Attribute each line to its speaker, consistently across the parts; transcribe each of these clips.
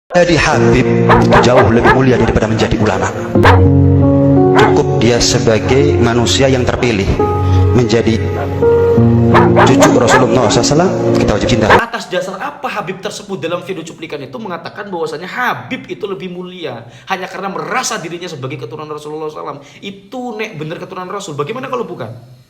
Speaker 1: Jadi Habib jauh lebih mulia daripada menjadi ulama. Cukup dia sebagai manusia yang terpilih menjadi cucu Rasulullah SAW, kita wajib cinta.
Speaker 2: Atas dasar apa Habib tersebut dalam video cuplikan itu mengatakan bahwasanya Habib itu lebih mulia hanya karena merasa dirinya sebagai keturunan Rasulullah SAW? Itu nek bener keturunan Rasul, bagaimana kalau bukan?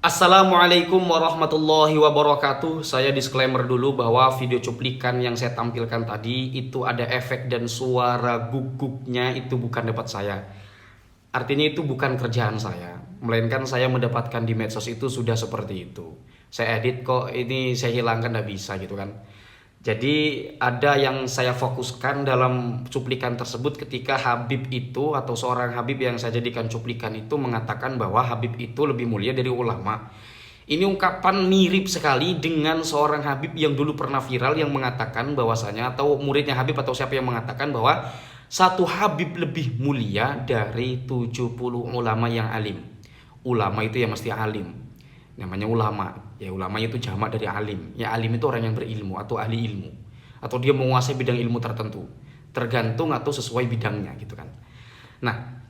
Speaker 2: Assalamualaikum warahmatullahi wabarakatuh. Saya disclaimer dulu bahwa video cuplikan yang saya tampilkan tadi itu ada efek dan suara guguknya, itu bukan dapat saya. Artinya itu bukan kerjaan saya, melainkan saya mendapatkan di medsos itu sudah seperti itu. Saya edit kok, ini saya hilangkan, nggak bisa gitu kan. Jadi ada yang saya fokuskan dalam cuplikan tersebut ketika Habib itu atau seorang Habib yang saya jadikan cuplikan itu mengatakan bahwa Habib itu lebih mulia dari ulama. Ini ungkapan mirip sekali dengan seorang Habib yang dulu pernah viral yang mengatakan bahwasanya, atau muridnya Habib atau siapa yang mengatakan bahwa satu Habib lebih mulia dari 70 ulama yang alim. Ulama itu ya mesti alim, namanya ulama. Ya ulama itu jamak dari alim. Ya alim itu orang yang berilmu atau ahli ilmu, atau dia menguasai bidang ilmu tertentu, tergantung atau sesuai bidangnya gitu kan. Nah,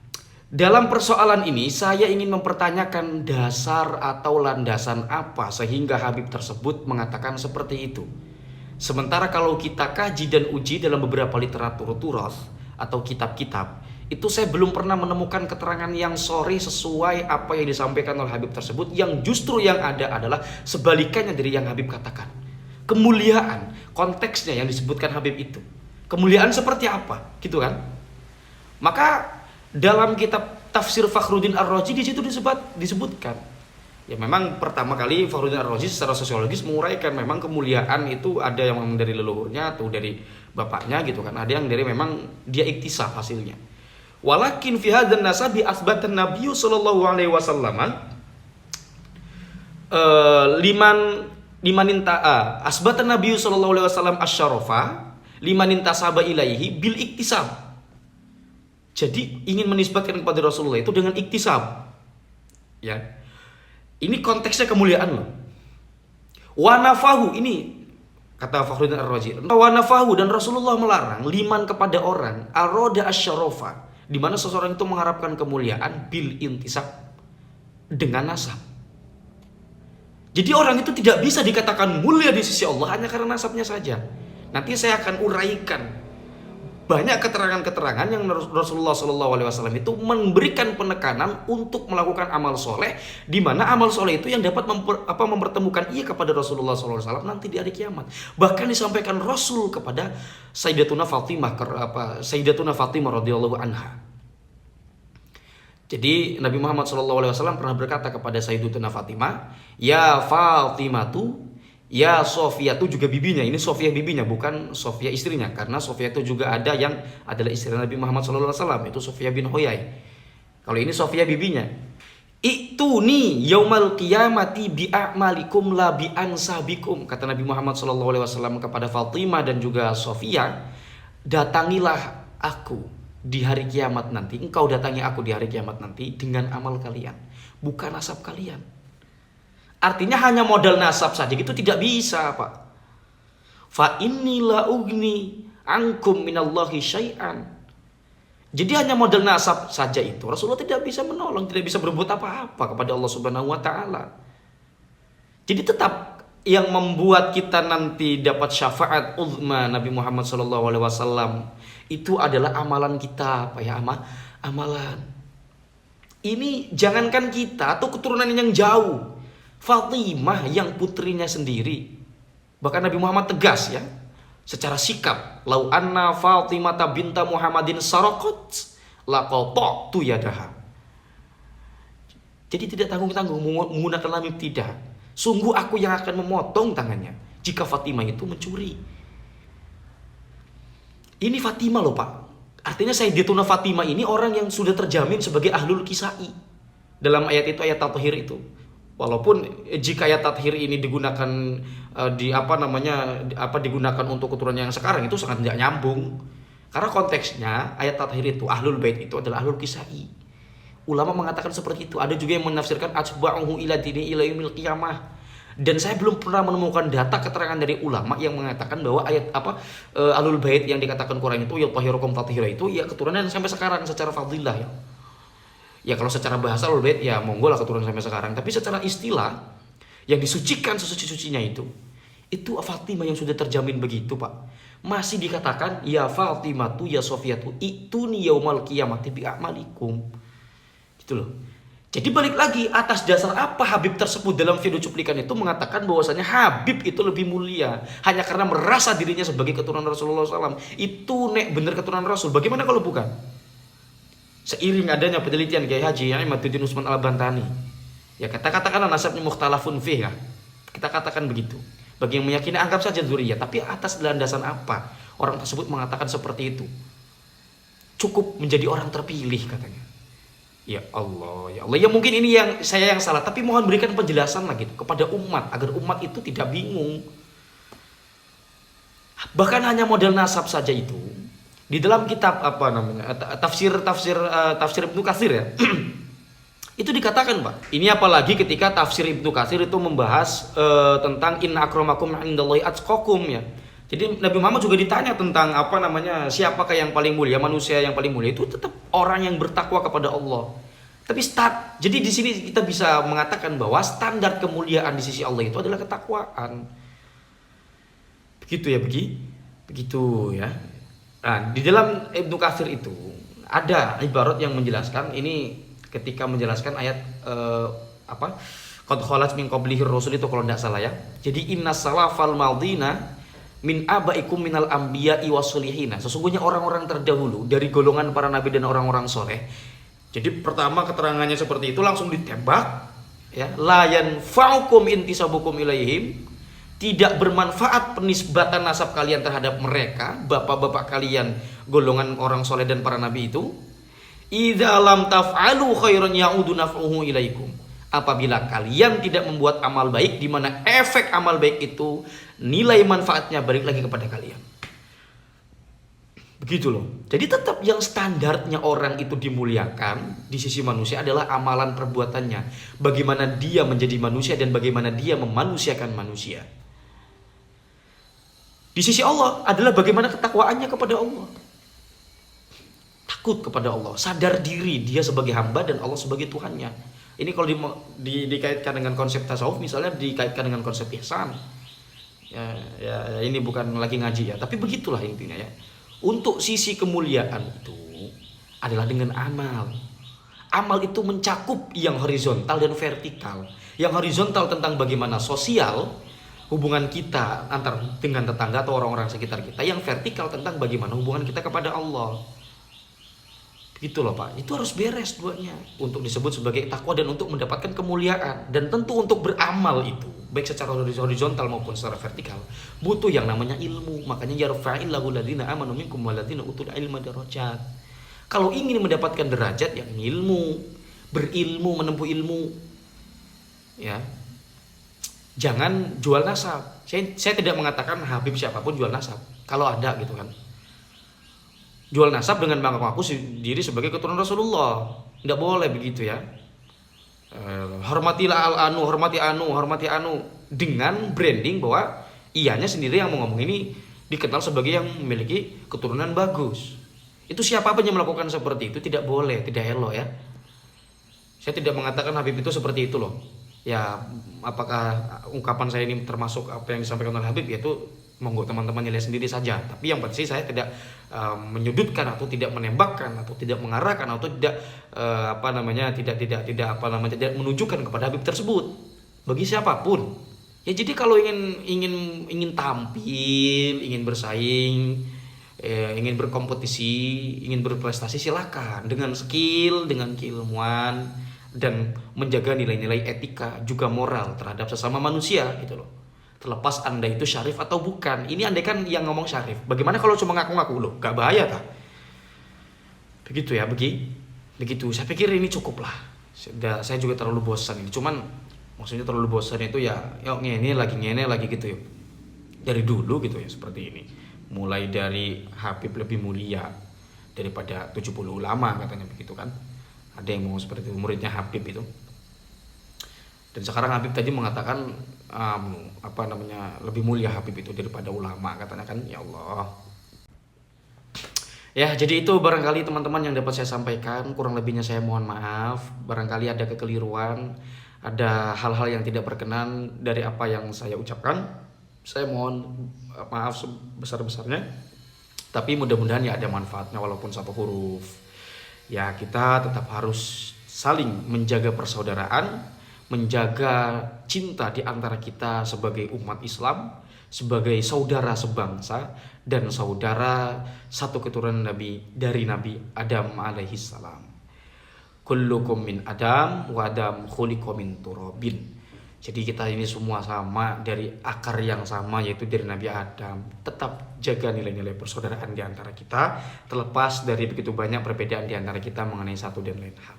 Speaker 2: dalam persoalan ini saya ingin mempertanyakan dasar atau landasan apa sehingga Habib tersebut mengatakan seperti itu. Sementara kalau kita kaji dan uji dalam beberapa literatur turas atau kitab-kitab, itu saya belum pernah menemukan keterangan yang sahih sesuai apa yang disampaikan oleh Habib tersebut. Yang justru yang ada adalah sebalikannya dari yang Habib katakan. Kemuliaan, konteksnya yang disebutkan Habib itu, kemuliaan seperti apa gitu kan. Maka dalam kitab Tafsir Fakhruddin Ar-Razi di situ disebutkan. Ya memang pertama kali Fakhruddin Ar-Razi secara sosiologis menguraikan memang kemuliaan itu ada yang dari leluhurnya atau dari bapaknya gitu kan. Ada yang dari memang dia iktisab hasilnya. Walakin fi hadzal nasabi asbatan Nabi sallallahu alaihi wasallam liman inta'a asbatan Nabi sallallahu alaihi wasallam asyarafa liman intasaba ilaihi bil iktisab. Jadi ingin menisbatkan kepada Rasulullah itu dengan iktisab. Ya. Ini konteksnya kemuliaan loh. Wa nafahu, ini kata Fakhruddin Ar-Razi. Wa nafahu, dan Rasulullah melarang liman kepada orang aroda asyarafa, di mana seseorang itu mengharapkan kemuliaan bil intisab, dengan nasab. Jadi orang itu tidak bisa dikatakan mulia di sisi Allah hanya karena nasabnya saja. Nanti saya akan uraikan banyak keterangan-keterangan yang Rasulullah SAW itu memberikan penekanan untuk melakukan amal soleh, di mana amal soleh itu yang dapat mempertemukan ia kepada Rasulullah SAW nanti di hari kiamat. Bahkan disampaikan Rasul kepada Sayyidatuna Fatimah radhiyallahu anha. Jadi Nabi Muhammad SAW pernah berkata kepada Sayyidatuna Fatimah, ya Fatimah tuh, ya Sofia itu juga bibinya. Ini Sofia bibinya, bukan Sofia istrinya, karena Sofia itu juga ada yang adalah istri Nabi Muhammad SAW, itu Sofia bin Huyai. Kalau ini Sofia bibinya. Itu nih yaumal qiyamati bi'amalikum la bi'ansabikum, kata Nabi Muhammad SAW kepada Fatimah dan juga Sofia, datangilah aku di hari kiamat nanti, engkau datangi aku di hari kiamat nanti dengan amal kalian, bukan nasab kalian. Artinya hanya modal nasab saja gitu tidak bisa, Pak. Fa inni la ugni ankum minallahi syai'an. Jadi hanya modal nasab saja itu Rasulullah tidak bisa menolong, tidak bisa berbuat apa-apa kepada Allah Subhanahu wa taala. Jadi tetap yang membuat kita nanti dapat syafaat uzma Nabi Muhammad SAW itu adalah amalan kita, Pak ya, amalan. Ini jangankan kita atau keturunan yang jauh, Fatimah yang putrinya sendiri, bahkan Nabi Muhammad tegas ya secara sikap, lau anna Fatimah binta Muhammadin saraqat laqata'tu yadaha. Jadi tidak tanggung-tanggung menggunakan lamim, tidak. Sungguh aku yang akan memotong tangannya jika Fatimah itu mencuri. Ini Fatimah loh, Pak. Artinya Sayyidatuna Fatimah ini orang yang sudah terjamin sebagai ahlul kisai. Dalam ayat itu, ayat tathhir itu. Walaupun jika ayat tathhir ini digunakan digunakan untuk keturunan yang sekarang, itu sangat tidak nyambung. Karena konteksnya ayat tathhir itu ahlul bait itu adalah ahlul kisai. Ulama mengatakan seperti itu. Ada juga yang menafsirkan atba'uhu ila dini ila yaumil qiyamah. Dan saya belum pernah menemukan data keterangan dari ulama yang mengatakan bahwa ayat Ahlul Bait yang dikatakan Quran itu ya tahirukum tathira itu ya keturunan sampai sekarang secara fadilah ya. Ya kalau secara bahasa Ahlul Bait ya monggo lah keturunan sampai sekarang, tapi secara istilah yang disucikan sesuci-sucinya itu Fatimah yang sudah terjamin begitu, Pak. Masih dikatakan ya Fatimah tu ya Sofiyatu itu nih yaumal qiyamati bi a'malikum. Gitu loh. Jadi balik lagi, atas dasar apa Habib tersebut dalam video cuplikan itu mengatakan bahwasanya Habib itu lebih mulia hanya karena merasa dirinya sebagai keturunan Rasulullah SAW. Itu nek bener keturunan Rasul. Bagaimana kalau bukan? Seiring adanya penelitian Kiai Haji Imaduddin Usman Al-Bantani, ya katakanlah nasabnya mukhtalafun fih ya. Kita katakan begitu. Bagi yang meyakini anggap saja dzurriyyah, tapi atas landasan apa orang tersebut mengatakan seperti itu? Cukup menjadi orang terpilih katanya. Ya Allah, ya Allah. Ya mungkin ini yang saya yang salah, tapi mohon berikan penjelasan lagi kepada umat agar umat itu tidak bingung. Bahkan hanya model nasab saja itu di dalam kitab tafsir Ibnu Katsir ya. Itu dikatakan, Pak. Ini apalagi ketika tafsir Ibnu Katsir itu membahas tentang inna akramakum indallahi atqakum ya. Jadi Nabi Muhammad juga ditanya tentang siapakah yang paling mulia, manusia yang paling mulia itu tetap orang yang bertakwa kepada Allah. Tapi jadi di sini kita bisa mengatakan bahwa standar kemuliaan di sisi Allah itu adalah ketakwaan. Begitu ya, begitu ya. Nah, di dalam Ibnu Katsir itu ada ibarat yang menjelaskan ini ketika menjelaskan ayat qad khalat min qablihi rasul itu kalau tidak salah ya. Jadi innas salafal madina min abaikum minal anbiya'i wasolihina. Sesungguhnya orang-orang terdahulu dari golongan para nabi dan orang-orang soleh. Jadi pertama keterangannya seperti itu langsung ditembak ya. La yanfa'ukum intisabukum ilaihim. Tidak bermanfaat penisbatan nasab kalian terhadap mereka, bapak-bapak kalian golongan orang soleh dan para nabi itu. Idza lam taf'alu khairan ya'udu naf'uhu ilaikum. Apabila kalian tidak membuat amal baik di mana efek amal baik itu nilai manfaatnya balik lagi kepada kalian. Begitu loh. Jadi tetap yang standarnya orang itu dimuliakan di sisi manusia adalah amalan perbuatannya. Bagaimana dia menjadi manusia dan bagaimana dia memanusiakan manusia. Di sisi Allah adalah bagaimana ketakwaannya kepada Allah. Takut kepada Allah, sadar diri dia sebagai hamba dan Allah sebagai Tuhannya. Ini kalau dikaitkan dengan konsep tasawuf, misalnya dikaitkan dengan konsep ihsan. Ya, ini bukan lagi ngaji ya, tapi begitulah intinya ya. Untuk sisi kemuliaan itu adalah dengan amal. Amal itu mencakup yang horizontal dan vertikal. Yang horizontal tentang bagaimana sosial hubungan kita dengan tetangga atau orang-orang sekitar kita. Yang vertikal tentang bagaimana hubungan kita kepada Allah. Begitu loh Pak, itu harus beres duanya untuk disebut sebagai takwa dan untuk mendapatkan kemuliaan. Dan tentu untuk beramal itu baik secara horizontal maupun secara vertikal butuh yang namanya ilmu. Makanya yarfa'illahu ladina amanu minkum waladina utul ilma darajat. Kalau ingin mendapatkan derajat yang ilmu, berilmu, menempuh ilmu ya, jangan jual nasab. Saya tidak mengatakan Habib siapapun jual nasab. Kalau ada gitu kan, jual nasab dengan mengaku diri sebagai keturunan Rasulullah, tidak boleh begitu ya. Hormatilah al-anu, hormati anu dengan branding bahwa ianya sendiri yang mau ngomong ini dikenal sebagai yang memiliki keturunan bagus. Itu siapapun yang melakukan seperti itu tidak boleh, tidak elok ya. Saya tidak mengatakan Habib itu seperti itu loh. Ya, apakah ungkapan saya ini termasuk apa yang disampaikan oleh Habib, yaitu monggo teman-teman nilai sendiri saja. Tapi yang pasti saya tidak menyudutkan atau tidak menembakkan atau tidak mengarahkan atau tidak tidak menunjukkan kepada Habib tersebut bagi siapapun. Ya jadi kalau ingin tampil, ingin bersaing, ingin berkompetisi, ingin berprestasi, silakan dengan skill, dengan keilmuan dan menjaga nilai-nilai etika juga moral terhadap sesama manusia gitu loh. Terlepas Anda itu syarif atau bukan. Ini andai kan yang ngomong syarif. Bagaimana kalau cuma ngaku-ngaku loh? Gak bahaya tak? Begitu ya, begitu. Saya pikir ini cukup lah. Saya juga terlalu bosan ini. Cuman maksudnya terlalu bosan itu ya ngene lagi gitu ya. Dari dulu gitu ya seperti ini. Mulai dari Habib lebih mulia daripada 70 ulama katanya begitu kan. Ada yang mau seperti itu, muridnya Habib itu. Dan sekarang Habib tadi mengatakan lebih mulia Habib itu daripada ulama katanya kan. Ya Allah. Ya, jadi itu barangkali teman-teman yang dapat saya sampaikan. Kurang lebihnya saya mohon maaf. Barangkali ada kekeliruan, ada hal-hal yang tidak berkenan dari apa yang saya ucapkan. Saya mohon maaf sebesar-besarnya. Tapi mudah-mudahan ya ada manfaatnya walaupun satu huruf. Ya, kita tetap harus saling menjaga persaudaraan, menjaga cinta di antara kita sebagai umat Islam, sebagai saudara sebangsa dan saudara satu keturunan Nabi dari Nabi Adam alaihi salam. Kullukum min Adam wa Adam khuliqa min turabin. Jadi kita ini semua sama dari akar yang sama, yaitu dari Nabi Adam. Tetap jaga nilai-nilai persaudaraan di antara kita, terlepas dari begitu banyak perbedaan di antara kita mengenai satu dan lain hal.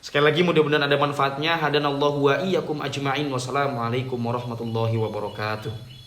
Speaker 2: Sekali lagi mudah-mudahan ada manfaatnya. Hadanallahu wa iyyakum ajma'in. Wassalamualaikum warahmatullahi wabarakatuh.